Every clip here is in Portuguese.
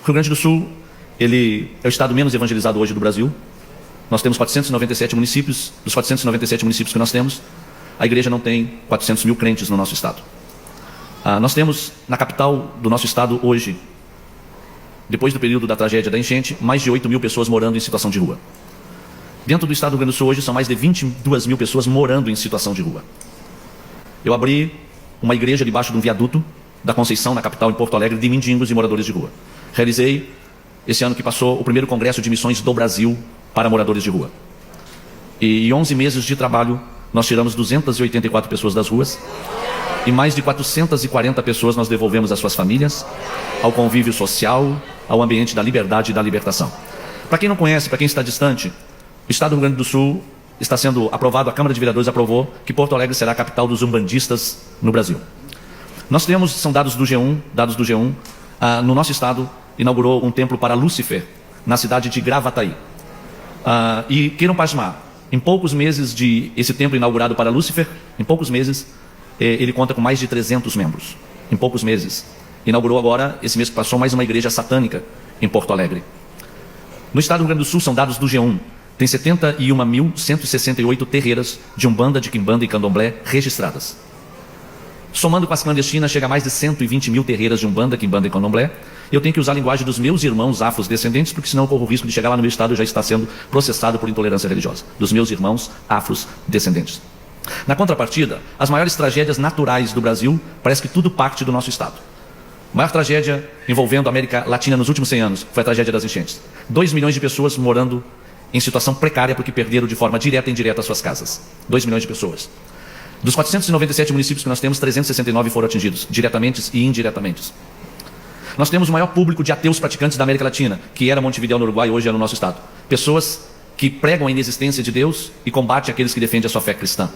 Rio Grande do Sul, ele é o estado menos evangelizado hoje do Brasil. Nós temos 497 municípios. Dos 497 municípios que nós temos, a igreja não tem 400 mil crentes no nosso estado. Nós temos na capital do nosso estado hoje, depois do período da tragédia da enchente, mais de 8 mil pessoas morando em situação de rua. Dentro do estado do Rio Grande do Sul hoje são mais de 22 mil pessoas morando em situação de rua. Eu abri uma igreja debaixo de um viaduto da Conceição, na capital, em Porto Alegre, de mendigos e moradores de rua. Realizei, esse ano que passou, o primeiro congresso de missões do Brasil para moradores de rua. E em 11 meses de trabalho, nós tiramos 284 pessoas das ruas e mais de 440 pessoas nós devolvemos às suas famílias, ao convívio social, ao ambiente da liberdade e da libertação. Para quem não conhece, para quem está distante, o estado do Rio Grande do Sul está sendo aprovado, a Câmara de Vereadores aprovou que Porto Alegre será a capital dos umbandistas no Brasil. Nós temos, são dados do G1, no nosso estado inaugurou um templo para Lúcifer, na cidade de Gravataí. E queiram pasmar, em poucos meses de esse templo inaugurado para Lúcifer, em poucos meses, ele conta com mais de 300 membros. Em poucos meses. Inaugurou agora, esse mês que passou, mais uma igreja satânica em Porto Alegre. No estado do Rio Grande do Sul, são dados do G1, tem 71.168 terreiras de Umbanda, de Quimbanda e Candomblé registradas. Somando com as clandestinas, chega a mais de 120 mil terreiras de Umbanda, Quimbanda e Candomblé. Eu tenho que usar a linguagem dos meus irmãos afrodescendentes, porque senão eu corro o risco de chegar lá no meu estado e já estar sendo processado por intolerância religiosa. Dos meus irmãos afrodescendentes. Na contrapartida, as maiores tragédias naturais do Brasil, parece que tudo parte do nosso estado. A maior tragédia envolvendo a América Latina nos últimos 100 anos foi a tragédia das enchentes. 2 milhões de pessoas morando em situação precária porque perderam de forma direta e indireta as suas casas. 2 milhões de pessoas. Dos 497 municípios que nós temos, 369 foram atingidos, diretamente e indiretamente. Nós temos o maior público de ateus praticantes da América Latina, que era Montevidéu no Uruguai, hoje é no nosso estado. Pessoas que pregam a inexistência de Deus e combatem aqueles que defendem a sua fé cristã.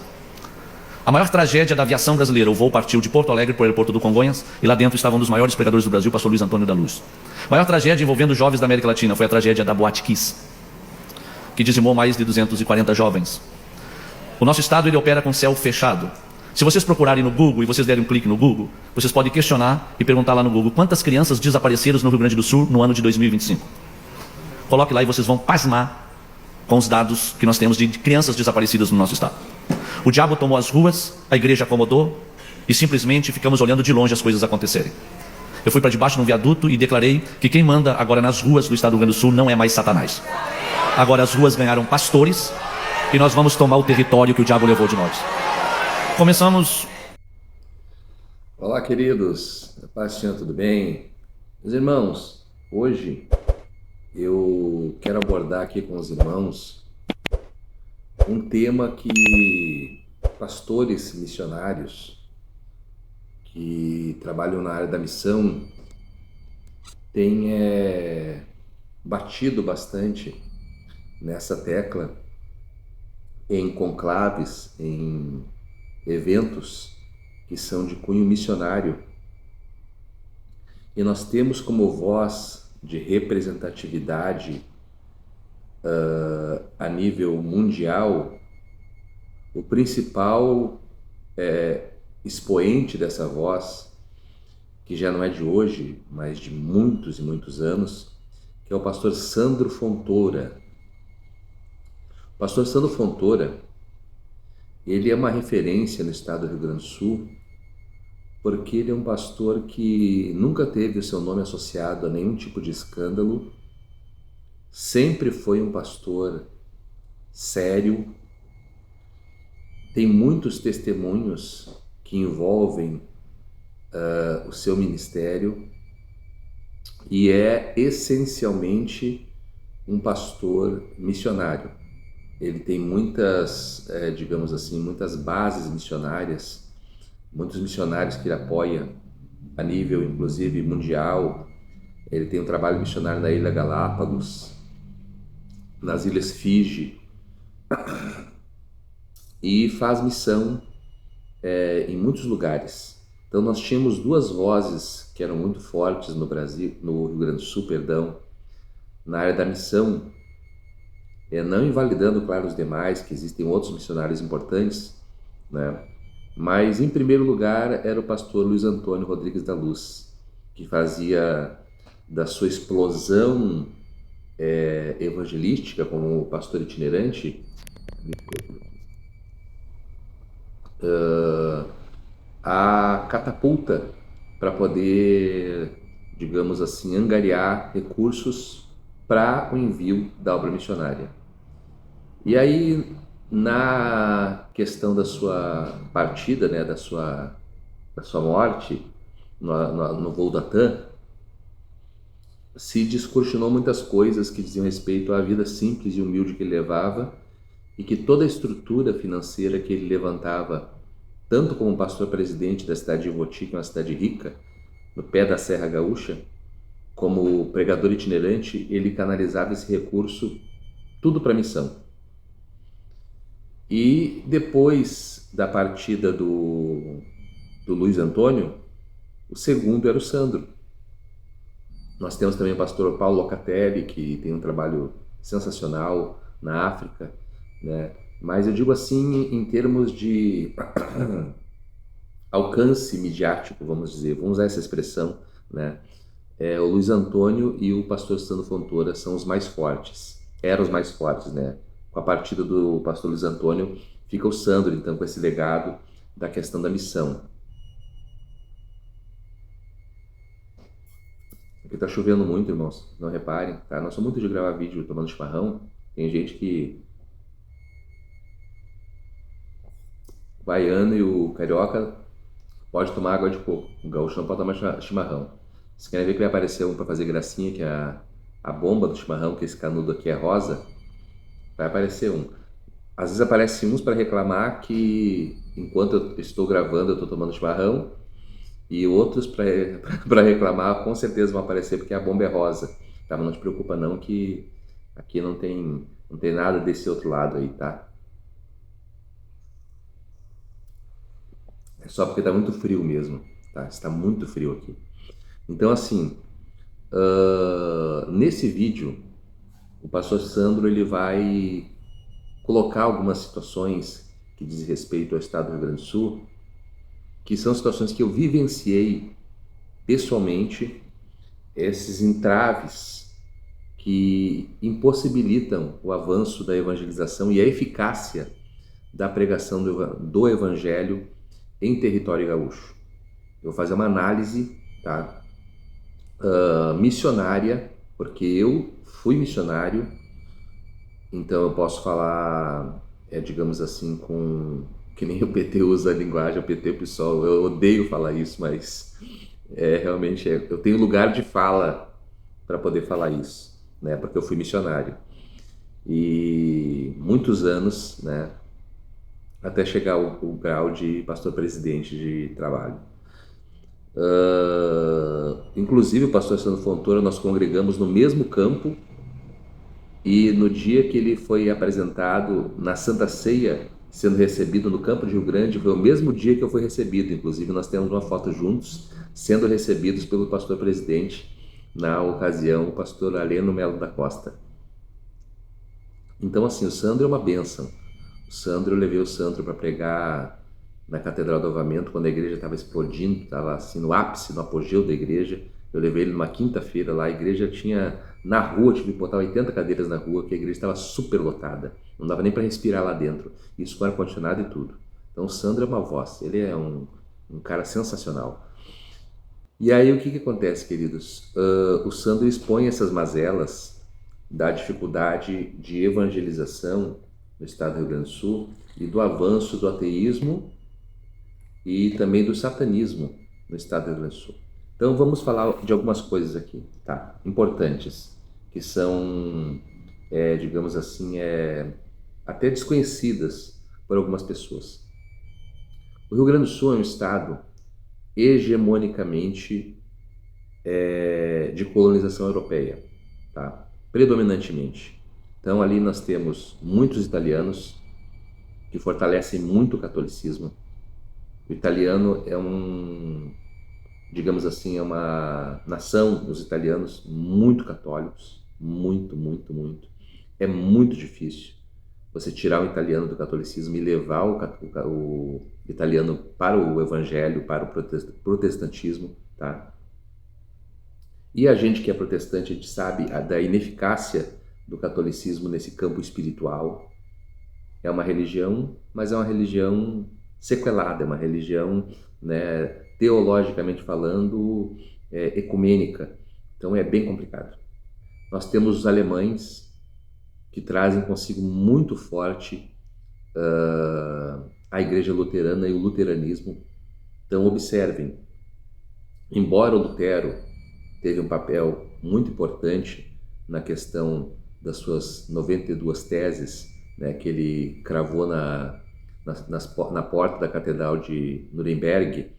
A maior tragédia da aviação brasileira, o voo partiu de Porto Alegre para o aeroporto do Congonhas, e lá dentro estavam um dos maiores pregadores do Brasil, pastor Luiz Antônio da Luz. A maior tragédia envolvendo jovens da América Latina foi a tragédia da Boate Kiss, que dizimou mais de 240 jovens. O nosso estado ele opera com céu fechado. Se vocês procurarem no Google e vocês derem um clique no Google, vocês podem questionar e perguntar lá no Google quantas crianças desapareceram no Rio Grande do Sul no ano de 2025. Coloque lá e vocês vão pasmar com os dados que nós temos de crianças desaparecidas no nosso estado. O diabo tomou as ruas, a igreja acomodou e simplesmente ficamos olhando de longe as coisas acontecerem. Eu fui para debaixo de um viaduto e declarei que quem manda agora nas ruas do estado do Rio Grande do Sul não é mais Satanás. Agora as ruas ganharam pastores e nós vamos tomar o território que o diabo levou de nós. Começamos. Olá, queridos. Paz do Senhor, tudo bem? Meus irmãos, hoje eu quero abordar aqui com os irmãos um tema que pastores missionários que trabalham na área da missão têm batido bastante nessa tecla em conclaves, em eventos que são de cunho missionário. E nós temos como voz de representatividade a nível mundial o principal expoente dessa voz, que já não é de hoje, mas de muitos e muitos anos, que é o pastor Sandro Fontoura. O pastor Sandro Fontoura, ele é uma referência no estado do Rio Grande do Sul, porque ele é um pastor que nunca teve o seu nome associado a nenhum tipo de escândalo, sempre foi um pastor sério, tem muitos testemunhos que envolvem o seu ministério e é essencialmente um pastor missionário. Ele tem muitas, digamos assim, muitas bases missionárias, muitos missionários que ele apoia a nível, inclusive, mundial. Ele tem um trabalho missionário na Ilha Galápagos, nas Ilhas Fiji, e faz missão em muitos lugares. Então nós tínhamos duas vozes que eram muito fortes no Brasil, no Rio Grande do Sul, na área da missão, não invalidando, claro, os demais, que existem outros missionários importantes, né? Mas em primeiro lugar era o pastor Luiz Antônio Rodrigues da Luz, que fazia da sua explosão evangelística como pastor itinerante, a catapulta para poder, digamos assim, angariar recursos para o envio da obra missionária. E aí, na questão da sua partida, né, da sua morte no voo da TAM, se descortinou muitas coisas que diziam respeito à vida simples e humilde que ele levava e que toda a estrutura financeira que ele levantava, tanto como pastor-presidente da cidade de Ivoti, que é uma cidade rica, no pé da Serra Gaúcha, como pregador itinerante, ele canalizava esse recurso tudo para a missão. E depois da partida do Luiz Antônio, o segundo era o Sandro. Nós temos também o pastor Paulo Locatelli, que tem um trabalho sensacional na África, né? Mas eu digo assim, em termos de alcance midiático, vamos dizer, vamos usar essa expressão, né? O Luiz Antônio e o pastor Sandro Fontoura são os mais fortes, eram os mais fortes, né? Com a partida do pastor Luiz Antônio, fica o Sandro, então, com esse legado da questão da missão. Aqui tá chovendo muito, irmãos, não reparem, tá? Nós somos muito de gravar vídeo tomando chimarrão, tem gente que o baiano e o carioca pode tomar água de coco, o gaúcho não pode tomar chimarrão. Vocês querem ver que vai aparecer um para fazer gracinha, que é a bomba do chimarrão, que esse canudo aqui é rosa? Vai aparecer um. Às vezes aparece uns para reclamar que enquanto eu estou gravando eu estou tomando chimarrão, e outros para reclamar com certeza vão aparecer porque a bomba é rosa. Tá? Mas não te preocupa não que aqui não tem nada desse outro lado aí, tá? É só porque tá muito frio mesmo, tá? Está muito frio aqui. Então assim, nesse vídeo o pastor Sandro ele vai colocar algumas situações que diz respeito ao estado do Rio Grande do Sul, que são situações que eu vivenciei pessoalmente, esses entraves que impossibilitam o avanço da evangelização e a eficácia da pregação do evangelho em território gaúcho. Eu vou fazer uma análise, tá? Missionária, porque eu fui missionário, então eu posso falar, digamos assim, que nem o PT usa a linguagem, o PT, o PSOL, eu odeio falar isso, mas realmente eu tenho lugar de fala para poder falar isso, né? Porque eu fui missionário e muitos anos, né? Até chegar ao grau de pastor-presidente de trabalho. Inclusive o pastor Sandro Fontoura, nós congregamos no mesmo campo, e no dia que ele foi apresentado na Santa Ceia, sendo recebido no campo de Rio Grande, foi o mesmo dia que eu fui recebido. Inclusive nós temos uma foto juntos, sendo recebidos pelo pastor-presidente, na ocasião o pastor Aleno Melo da Costa. Então assim, o Sandro é uma bênção. Eu levei o Sandro para pregar na Catedral do Avamento, quando a igreja estava explodindo, estava assim no ápice, no apogeu da igreja. Eu levei ele numa quinta-feira lá, a igreja tinha, na rua, tive que botar 80 cadeiras na rua, que a igreja estava super lotada, não dava nem para respirar lá dentro, isso com ar-condicionado e tudo. Então o Sandro é uma voz, ele é um cara sensacional. E aí o que acontece, queridos? O Sandro expõe essas mazelas da dificuldade de evangelização no estado do Rio Grande do Sul e do avanço do ateísmo e também do satanismo no estado do Rio Grande do Sul. Então vamos falar de algumas coisas aqui, tá? Importantes, que são, digamos assim, até desconhecidas por algumas pessoas. O Rio Grande do Sul é um estado hegemonicamente de colonização europeia, tá? Predominantemente. Então ali nós temos muitos italianos que fortalecem muito o catolicismo. O italiano é digamos assim, é uma nação, os italianos, muito católicos, muito, muito, muito. É muito difícil você tirar o italiano do catolicismo e levar o italiano para o evangelho, para o protestantismo, tá? E a gente que é protestante, a gente sabe da ineficácia do catolicismo nesse campo espiritual. É uma religião, mas é uma religião sequelada, é uma religião, né, teologicamente falando, ecumênica. Então é bem complicado. Nós temos os alemães que trazem consigo muito forte a Igreja Luterana e o luteranismo. Então observem, embora o Lutero teve um papel muito importante na questão das suas 92 teses, né, que ele cravou na porta da Catedral de Nuremberg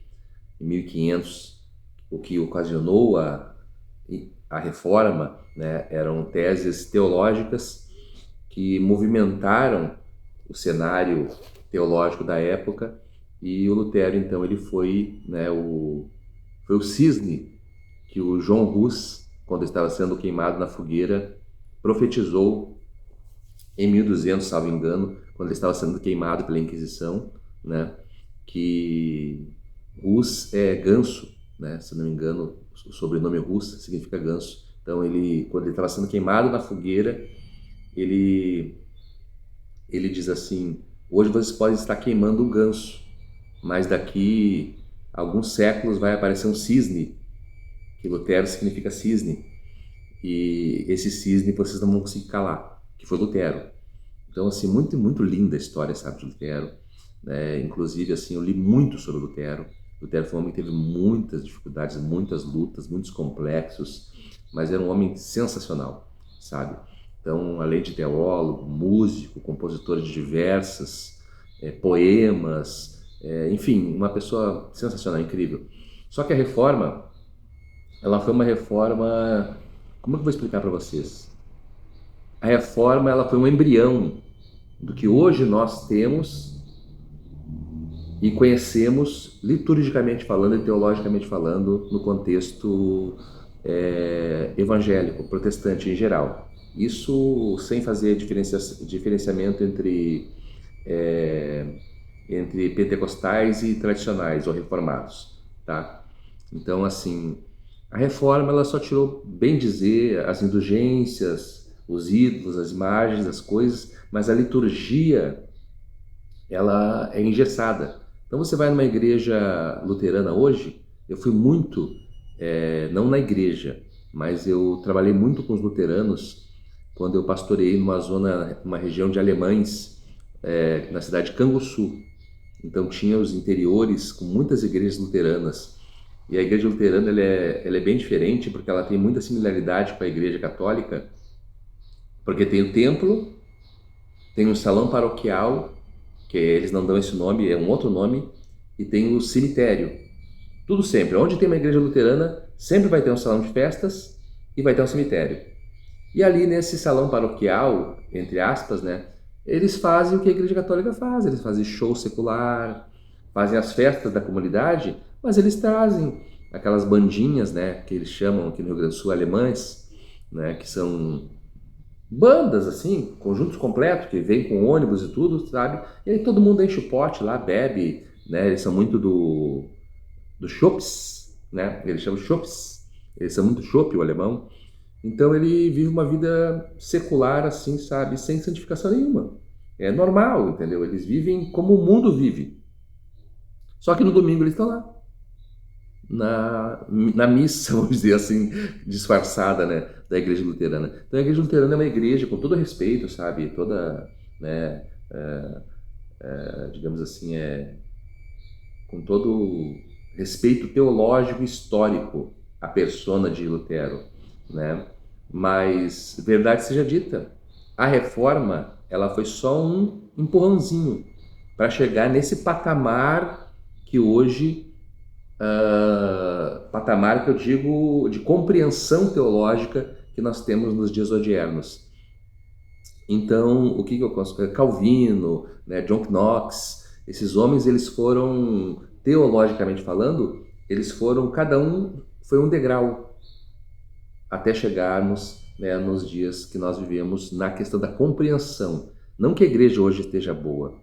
em 1500, o que ocasionou a reforma, né, eram teses teológicas que movimentaram o cenário teológico da época, e o Lutero, então, ele foi, né, foi o cisne que o João Hus, quando estava sendo queimado na fogueira, profetizou em 1200, salvo engano, quando ele estava sendo queimado pela Inquisição, né, que Hus é ganso, né, se não me engano, o sobrenome Hus significa ganso. Então, quando ele estava sendo queimado na fogueira, ele diz assim: hoje vocês podem estar queimando um ganso, mas daqui a alguns séculos vai aparecer um cisne, que Lutero significa cisne, e esse cisne vocês não vão conseguir calar, que foi Lutero. Então, assim, muito, muito linda a história, sabe, de Lutero. Inclusive, assim, eu li muito sobre Lutero. Lutero foi um homem que teve muitas dificuldades, muitas lutas, muitos complexos, mas era um homem sensacional, sabe? Então, além de teólogo, músico, compositor de diversas poemas, enfim, uma pessoa sensacional, incrível. Só que a reforma, ela foi uma reforma... Como é que eu vou explicar para vocês? A reforma, ela foi um embrião do que hoje nós temos e conhecemos liturgicamente falando e teologicamente falando no contexto evangélico, protestante em geral. Isso sem fazer diferenciamento entre pentecostais e tradicionais ou reformados, tá? Então, assim, a reforma, ela só tirou, bem dizer, as indulgências, os ídolos, as imagens, as coisas, mas a liturgia, ela é engessada. Então você vai numa igreja luterana hoje, eu fui muito, não na igreja, mas eu trabalhei muito com os luteranos quando eu pastoreei numa região de alemães, na cidade de Canguçu. Então tinha os interiores com muitas igrejas luteranas. E a igreja luterana ela é bem diferente, porque ela tem muita similaridade com a igreja católica, porque tem o templo, tem um salão paroquial, que eles não dão esse nome, é um outro nome, e tem o cemitério. Tudo sempre. Onde tem uma igreja luterana, sempre vai ter um salão de festas e vai ter um cemitério. E ali nesse salão paroquial, entre aspas, né, eles fazem o que a igreja católica faz. Eles fazem show secular, fazem as festas da comunidade, mas eles trazem aquelas bandinhas, né, que eles chamam aqui no Rio Grande do Sul alemães, né, que são bandas, assim, conjuntos completos, que vêm com ônibus e tudo, sabe? E aí todo mundo enche o pote lá, bebe, né? Eles são muito do Chopps, né? Eles chamam Chopps, eles são muito chopp, o alemão. Então ele vive uma vida secular, assim, sabe? Sem santificação nenhuma. É normal, entendeu? Eles vivem como o mundo vive. Só que no domingo eles estão lá. Na missa, vamos dizer assim, disfarçada, né, da igreja luterana. Então a igreja luterana é uma igreja com todo respeito, sabe, toda, né, digamos assim, com todo respeito teológico e histórico à persona de Lutero, né, mas verdade seja dita, a reforma, ela foi só um empurrãozinho para chegar nesse patamar que hoje patamar que eu digo de compreensão teológica que nós temos nos dias odiernos. Então, o que eu considero? Calvino, né, John Knox, esses homens, eles foram, teologicamente falando, cada um foi um degrau até chegarmos, né, nos dias que nós vivemos na questão da compreensão. Não que a igreja hoje esteja boa,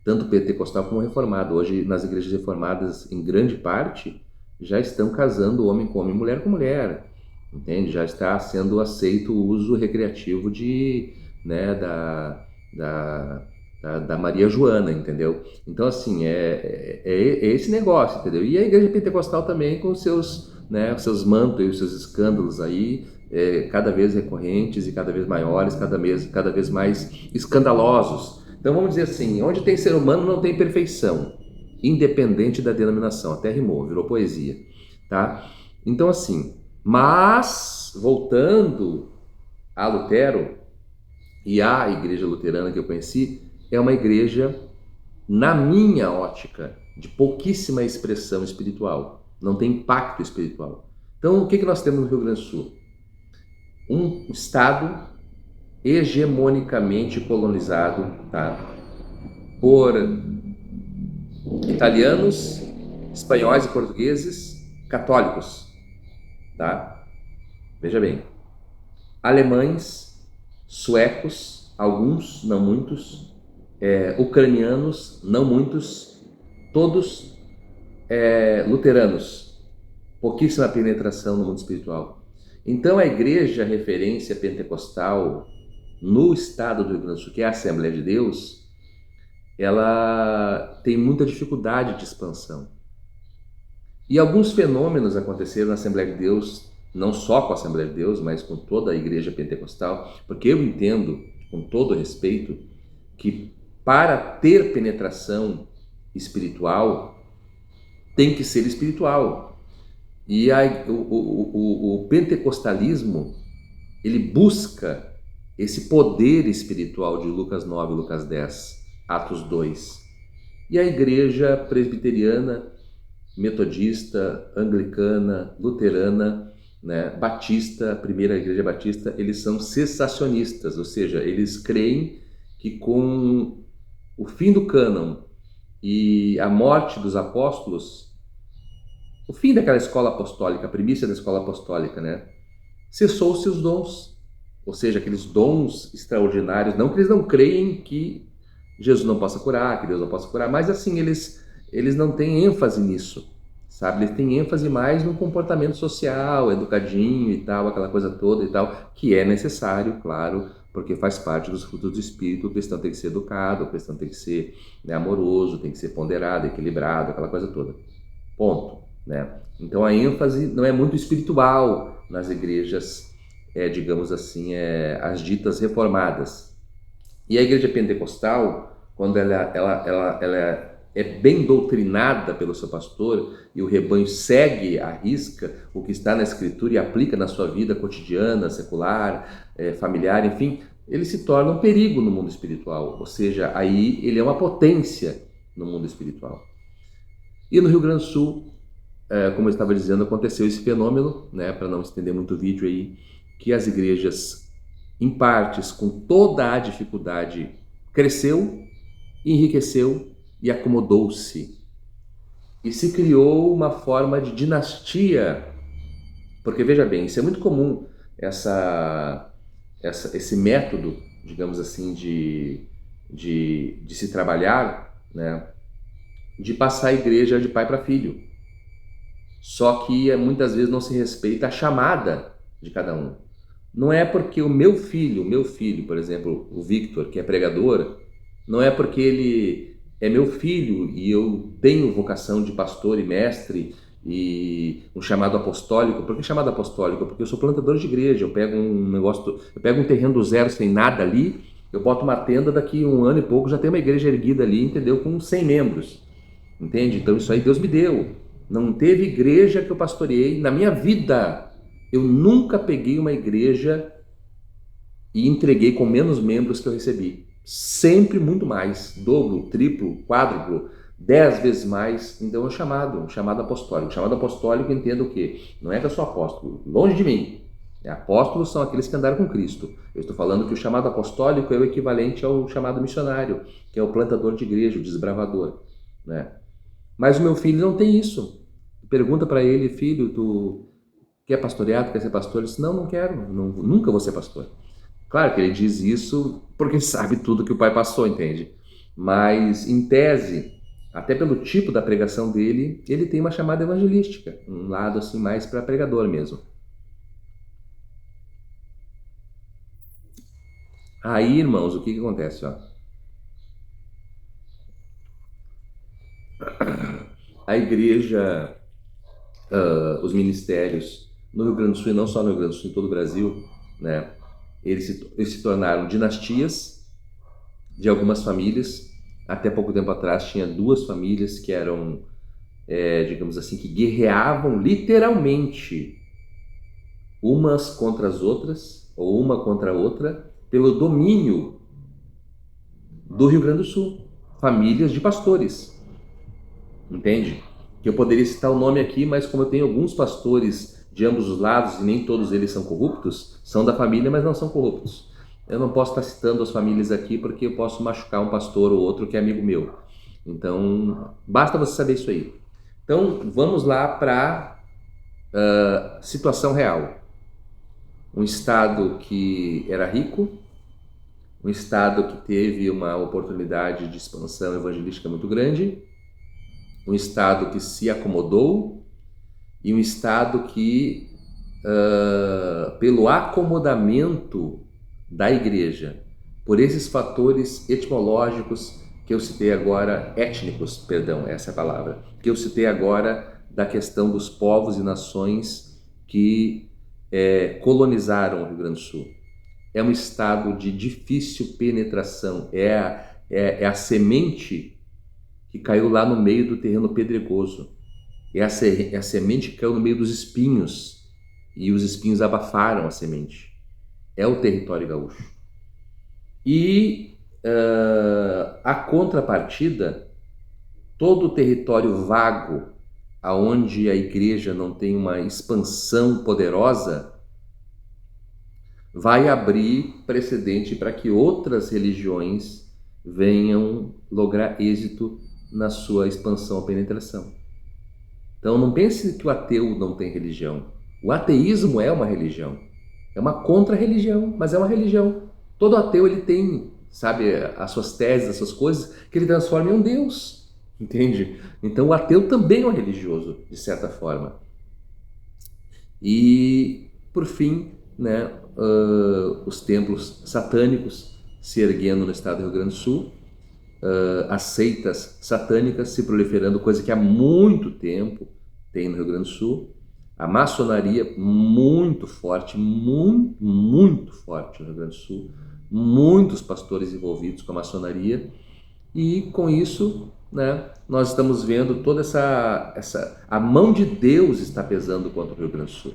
tanto pentecostal como reformado. Hoje, nas igrejas reformadas, em grande parte, já estão casando homem com homem, mulher com mulher. entende? Já está sendo aceito o uso recreativo né, da Maria Joana, entendeu? Então, assim, é esse negócio, entendeu? E a igreja pentecostal também com né, os seus mantos e os seus escândalos aí, cada vez recorrentes e cada vez maiores, cada vez mais escandalosos. Então, vamos dizer assim, onde tem ser humano não tem perfeição, independente da denominação. Até rimou, virou poesia, tá? Então, assim, mas, voltando a Lutero e a igreja luterana que eu conheci, é uma igreja, na minha ótica, de pouquíssima expressão espiritual. Não tem impacto espiritual. Então, o que nós temos no Rio Grande do Sul? Um estado hegemonicamente colonizado, tá, por italianos, espanhóis e portugueses católicos, tá? Veja bem, alemães, suecos, alguns, não muitos, ucranianos, não muitos, todos luteranos, pouquíssima penetração no mundo espiritual. Então a igreja referência pentecostal no estado do Rio Grande do Sul, que é a Assembleia de Deus, ela tem muita dificuldade de expansão. E alguns fenômenos aconteceram na Assembleia de Deus, não só com a Assembleia de Deus, mas com toda a igreja pentecostal, porque eu entendo, com todo respeito, que para ter penetração espiritual, tem que ser espiritual. E o pentecostalismo, ele busca esse poder espiritual de Lucas 9, Lucas 10, Atos 2. E a igreja presbiteriana, metodista, anglicana, luterana, né, batista, a primeira igreja batista, eles são cessacionistas, ou seja, eles creem que com o fim do cânon e a morte dos apóstolos, o fim daquela escola apostólica, a primícia da escola apostólica, né, cessou-se os dons, ou seja, aqueles dons extraordinários, não que eles não creem que Jesus não possa curar, que Deus não possa curar, mas assim, eles não têm ênfase nisso, sabe? Eles têm ênfase mais no comportamento social, educadinho e tal, aquela coisa toda e tal, que é necessário, claro, porque faz parte dos frutos do Espírito. O cristão tem que ser educado, o cristão tem que ser, né, amoroso, tem que ser ponderado, equilibrado, aquela coisa toda. Ponto, né? Então a ênfase não é muito espiritual nas igrejas, digamos assim, as ditas reformadas. E a igreja pentecostal, quando ela é bem doutrinada pelo seu pastor e o rebanho segue à risca o que está na Escritura e aplica na sua vida cotidiana, secular, familiar, enfim, ele se torna um perigo no mundo espiritual, ou seja, aí ele é uma potência no mundo espiritual. E no Rio Grande do Sul, como eu estava dizendo, aconteceu esse fenômeno, né, para não estender muito o vídeo aí, que as igrejas, em partes, com toda a dificuldade, cresceu, enriqueceu e acomodou-se. E se criou uma forma de dinastia, porque veja bem, isso é muito comum, esse método, digamos assim, de se trabalhar, né, de passar a igreja de pai para filho. Só que muitas vezes não se respeita a chamada de cada um. Não é porque o meu filho, por exemplo, o Victor, que é pregador, não é porque ele é meu filho e eu tenho vocação de pastor e mestre e um chamado apostólico. Por que chamado apostólico? Porque eu sou plantador de igreja, eu pego um terreno do zero sem nada ali, eu boto uma tenda, daqui um ano e pouco já tem uma igreja erguida ali, entendeu? Com 100 membros, entende? Então isso aí Deus me deu. Não teve igreja que eu pastoreei na minha vida. Eu nunca peguei uma igreja e entreguei com menos membros que eu recebi. Sempre muito mais, dobro, triplo, quádruplo, 10 vezes mais. Então é um chamado apostólico. Chamado apostólico, entendo o quê? Não é que eu sou apóstolo, longe de mim. Apóstolos são aqueles que andaram com Cristo. Eu estou falando que o chamado apostólico é o equivalente ao chamado missionário, que é o plantador de igreja, o desbravador, né? Mas o meu filho não tem isso. Pergunta para ele: filho, tu quer pastorear, tu quer ser pastor? Ele disse: não quero, nunca vou ser pastor. Claro que ele diz isso porque sabe tudo que o pai passou, entende? Mas, em tese, até pelo tipo da pregação dele, ele tem uma chamada evangelística, um lado assim mais para pregador mesmo. Aí, irmãos, o que acontece? Ó? A igreja, os ministérios no Rio Grande do Sul, e não só no Rio Grande do Sul, em todo o Brasil, né? Eles se tornaram dinastias de algumas famílias. Até pouco tempo atrás tinha duas famílias que eram, digamos assim, que guerreavam literalmente umas contra as outras, ou uma contra a outra, pelo domínio do Rio Grande do Sul. Famílias de pastores, entende? Que eu poderia citar o nome aqui, mas como eu tenho alguns pastores de ambos os lados e nem todos eles são corruptos, são da família, mas não são corruptos. Eu não posso estar citando as famílias aqui porque eu posso machucar um pastor ou outro que é amigo meu. Então, basta você saber isso aí. Então, vamos lá para a situação real. Um estado que era rico, um estado que teve uma oportunidade de expansão evangelística muito grande, um estado que se acomodou e um estado que, pelo acomodamento da igreja, por esses fatores etimológicos que eu citei agora, étnicos, perdão, essa é a palavra, que eu citei agora da questão dos povos e nações que colonizaram o Rio Grande do Sul. É um estado de difícil penetração, é a semente que caiu lá no meio do terreno pedregoso, é a semente que caiu no meio dos espinhos e os espinhos abafaram a semente. É o território gaúcho. E a contrapartida, todo o território vago, aonde a igreja não tem uma expansão poderosa, vai abrir precedente para que outras religiões venham lograr êxito na sua expansão ou penetração. Então não pense que o ateu não tem religião. O ateísmo é uma religião. É uma contra-religião, mas é uma religião. Todo ateu ele tem, sabe, as suas teses, as suas coisas, que ele transforma em um Deus. Entende? Então o ateu também é um religioso, de certa forma. E, por fim, né, os templos satânicos se erguendo no estado do Rio Grande do Sul, as seitas satânicas se proliferando, coisa que há muito tempo tem no Rio Grande do Sul, a maçonaria muito forte, muito, muito forte no Rio Grande do Sul, muitos pastores envolvidos com a maçonaria, e com isso, né, nós estamos vendo toda a mão de Deus está pesando contra o Rio Grande do Sul.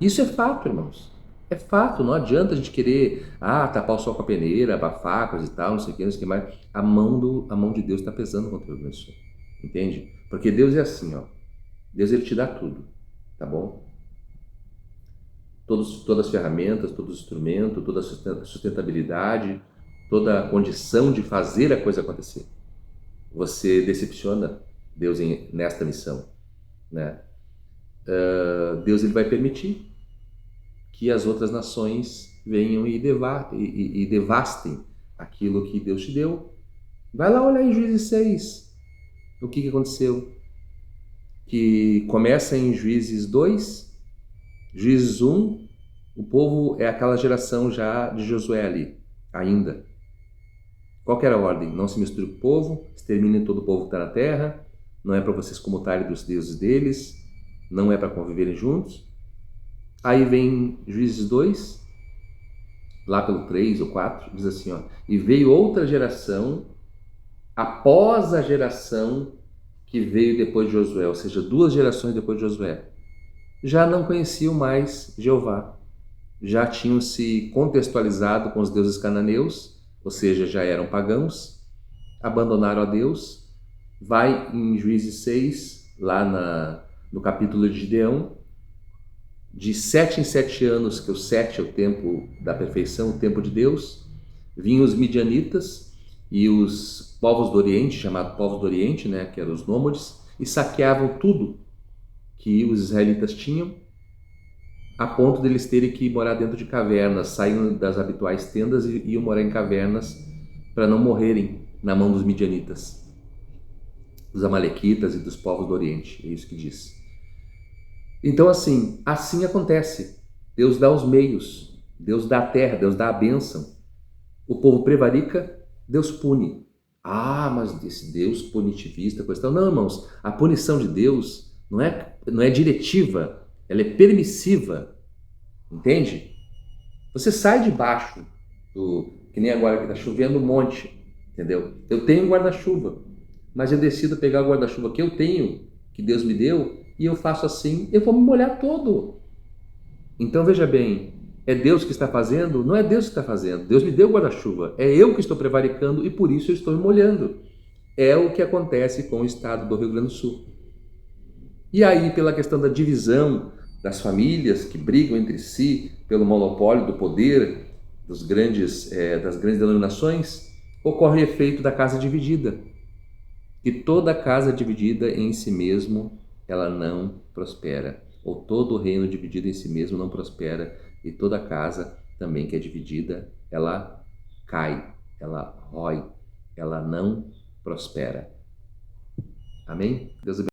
Isso é fato, irmãos. É fato, não adianta a gente querer tapar o sol com a peneira, abafar coisa e tal, não sei o que, não sei o que mais. A mão de Deus está pesando contra o Rio Grande do Sul. Entende? Porque Deus é assim, ó. Deus ele te dá tudo, tá bom? Todas as ferramentas, todos os instrumentos, toda a sustentabilidade, toda a condição de fazer a coisa acontecer. Você decepciona Deus nesta missão, né? Deus ele vai permitir que as outras nações venham e devastem aquilo que Deus te deu. Vai lá olhar em Juízes 6, o que aconteceu. Que começa em Juízes 2, Juízes 1, o povo é aquela geração já de Josué ali, ainda. Qual que era a ordem? Não se misture com o povo, exterminem todo o povo que está na terra, não é para vocês comutarem dos deuses deles, não é para conviverem juntos. Aí vem Juízes 2, lá pelo 3 ou 4, diz assim, ó, e veio outra geração após a geração que veio depois de Josué, ou seja, 2 gerações depois de Josué. Já não conheciam mais Jeová, já tinham se contextualizado com os deuses cananeus, ou seja, já eram pagãos, abandonaram a Deus. Vai em Juízes 6, lá no capítulo de Gideão, de 7 em 7 anos, que o 7 é o tempo da perfeição, o tempo de Deus, vinham os midianitas e os povos do Oriente, chamados povos do Oriente, né, que eram os nômades, e saqueavam tudo que os israelitas tinham, a ponto deles terem que morar dentro de cavernas, saindo das habituais tendas e iam morar em cavernas para não morrerem na mão dos midianitas, dos amalequitas e dos povos do Oriente, é isso que diz. Então assim acontece. Deus dá os meios, Deus dá a terra, Deus dá a bênção. O povo prevarica, Deus pune. Ah, mas esse Deus punitivista, questão. Não, irmãos, a punição de Deus não é diretiva, ela é permissiva. Entende? Você sai debaixo que nem agora que está chovendo um monte, entendeu? Eu tenho um guarda-chuva, mas eu decido pegar o guarda-chuva que eu tenho, que Deus me deu, e eu faço assim, eu vou me molhar todo. Então veja bem, é Deus que está fazendo? Não é Deus que está fazendo. Deus me deu o guarda-chuva, é eu que estou prevaricando e por isso eu estou me molhando. É o que acontece com o estado do Rio Grande do Sul. E aí, pela questão da divisão das famílias que brigam entre si pelo monopólio do poder das grandes denominações, ocorre o efeito da casa dividida. E toda casa dividida em si mesmo, ela não prospera. Ou todo reino dividido em si mesmo não prospera. E toda casa também que é dividida, ela cai, ela rói, ela não prospera. Amém? Deus abençoe.